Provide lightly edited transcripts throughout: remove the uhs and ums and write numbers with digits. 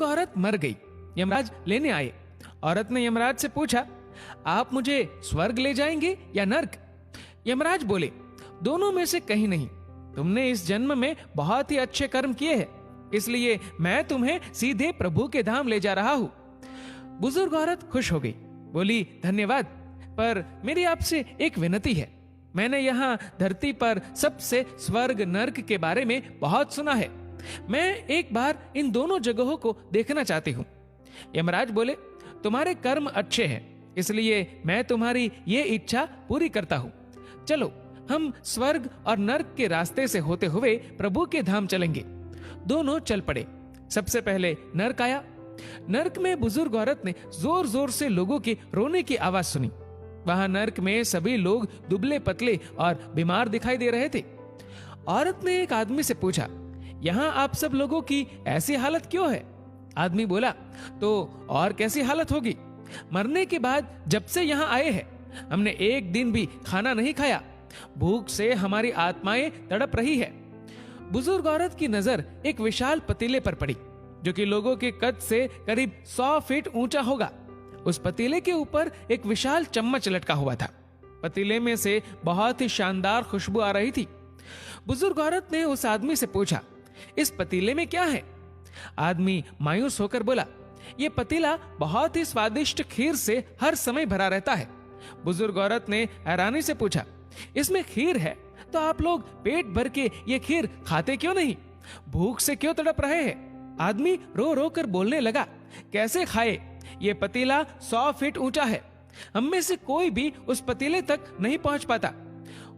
औरत मर गई। यमराज लेने आए। औरत ने यमराज से पूछा, आप मुझे स्वर्ग ले जाएंगे या नर्क? यमराज बोले, दोनों में से कहीं नहीं। तुमने इस जन्म में बहुत ही अच्छे कर्म किए हैं, इसलिए मैं तुम्हें सीधे प्रभु के धाम ले जा रहा हूं। बुजुर्ग औरत खुश हो गई, बोली, धन्यवाद, पर मेरी आपसे एक विनती है। मैंने यहाँ धरती पर सबसे स्वर्ग नर्क के बारे में बहुत सुना है। मैं एक बार इन दोनों जगहों को देखना चाहती हूँ। यमराज बोले, तुम्हारे कर्म अच्छे हैं, इसलिए मैं तुम्हारी ये इच्छा पूरी करता हूँ। चलो, हम स्वर्ग और नर्क के रास्ते से होते हुए प्रभु के धाम चलेंगे। दोनों चल पड़े। सबसे पहले नर्क आया। नर्क में बुजुर्ग औरत ने जोर जोर से लोगों की रोने की आवाज सुनी। वहां नर्क में सभी लोग दुबले पतले और बीमार दिखाई दे रहे थे। औरत ने एक आदमी से पूछा, यहाँ आप सब लोगों की ऐसी हालत क्यों है? आदमी बोला, तो और कैसी हालत होगी? मरने के बाद जब से यहाँ आए हैं, हमने एक दिन भी खाना नहीं खाया। भूख से हमारी आत्माएं तड़प रही है। बुजुर्ग औरत की नजर एक विशाल पतीले पर पड़ी, जो कि लोगों के कद से करीब 100 फीट ऊंचा होगा। उस पतीले के ऊपर एक विशाल चम्मच लटका हुआ था। पतीले में से बहुत ही शानदार खुशबू आ रही थी। बुजुर्ग औरत ने उस आदमी से पूछा, इस पतीले में क्या है? आदमी मायूस होकर बोला, यह पतीला बहुत ही स्वादिष्ट खीर से हर समय भरा रहता है। बुजुर्ग औरत ने हैरानी से पूछा, इसमें खीर है तो आप लोग पेट भर के ये खीर खाते क्यों नहीं? भूख से क्यों तड़प रहे हैं? आदमी रो रो कर बोलने लगा, कैसे खाए? ये पतीला 100 फीट ऊंचा है। हम में से कोई भी उस पतीले तक नहीं पहुंच पाता।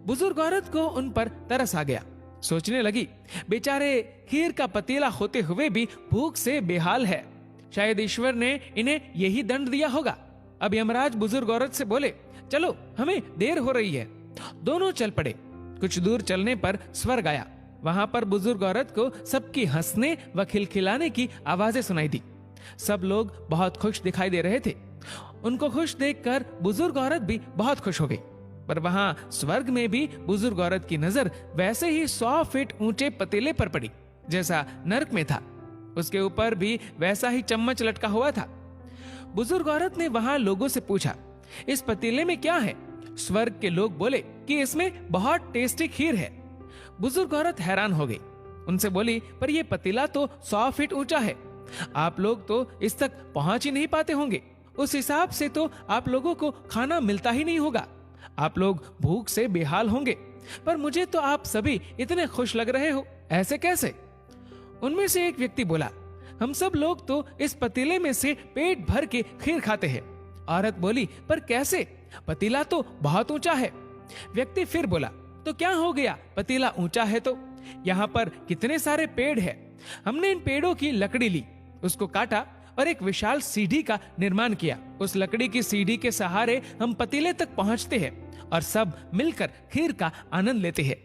बुजुर्ग औरत को उन पर तरस आ गया। सोचने लगी, बेचारे खीर का पतीला होते हुए भी भूख से बेहाल है। शायद ईश्वर ने इन्हें यही दंड दिया होगा। अब यमराज बुजुर्ग औरत से बोले, चलो, हमें देर हो रही है। दोनों चल पड़े। कुछ दूर चलने पर स्वर्ग आया। वहां पर बुजुर्ग औरत को सबकी हंसने व खिलखिलाने की आवाजें सुनाई दी। सब लोग बहुत खुश दिखाई दे रहे थे। उनको खुश देखकर बुजुर्ग औरत भी बहुत खुश हो गई। पर वहां स्वर्ग में भी बुजुर्ग औरत की नजर वैसे ही 100 फीट ऊंचे पतीले पर पड़ी जैसा नर्क में था। उसके ऊपर भी वैसा ही चम्मच लटका हुआ था। बुजुर्ग औरत ने वहां लोगों से पूछा, इस पतीले में क्या है? स्वर्ग के लोग बोले कि इसमें बहुत टेस्टी खीर है। बुजुर्ग औरत हैरान हो गई। उनसे बोली, पर यह पतीला तो 100 फीट ऊंचा है। आप लोग तो इस तक पहुंच ही नहीं पाते होंगे। उस हिसाब से तो आप लोगों को खाना मिलता ही नहीं होगा। आप लोग भूख से बेहाल होंगे। पर मुझे तो आप सभी इतने खुश लग रहे हो, ऐसे कैसे? उनमें से एक व्यक्ति बोला, हम सब लोग तो इस पतीले में से पेट भर के खीर खाते हैं। औरत बोली, पर कैसे? पतीला तो बहुत ऊंचा है। व्यक्ति फिर बोला, तो क्या हो गया? पतीला ऊंचा है तो यहाँ पर कितने सारे पेड़ हैं। हमने इन पेड़ों की लकड़ी ली, उसको काटा और एक विशाल सीढ़ी का निर्माण किया। उस लकड़ी की सीढ़ी के सहारे हम पतीले तक पहुंचते हैं और सब मिलकर खीर का आनंद लेते हैं।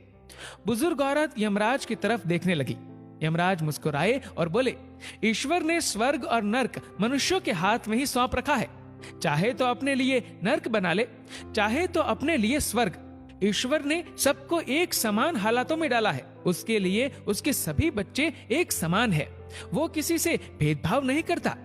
बुजुर्ग औरत यमराज की तरफ देखने लगी। यमराज मुस्कुराए और बोले, ईश्वर ने स्वर्ग और नर्क मनुष्यों के हाथ में ही सौंप रखा है। चाहे तो अपने लिए नर्क बना ले, चाहे तो अपने लिए स्वर्ग। ईश्वर ने सबको एक समान हालातों में डाला है। उसके लिए उसके सभी बच्चे एक समान है। वो किसी से भेदभाव नहीं करता।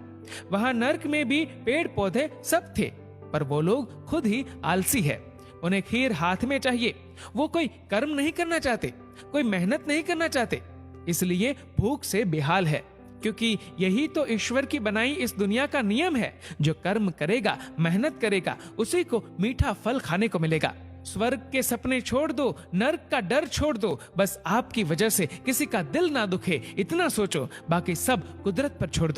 वहां नर्क में भी पेड़ पौधे सब थे, पर वो लोग खुद ही आलसी है। उन्हें खीर हाथ में चाहिए। वो कोई कर्म नहीं करना चाहते, कोई मेहनत नहीं करना चाहते, इसलिए भूख से बेहाल है। क्योंकि यही तो ईश्वर की बनाई इस दुनिया का नियम है। जो कर्म करेगा, मेहनत करेगा, उसी को मीठा फल खाने को मिलेगा। स्वर्ग के सपने छोड़ दो, नर्क का डर छोड़ दो। बस आपकी वजह से किसी का दिल ना दुखे, इतना सोचो। बाकी सब कुदरत पर छोड़ दो।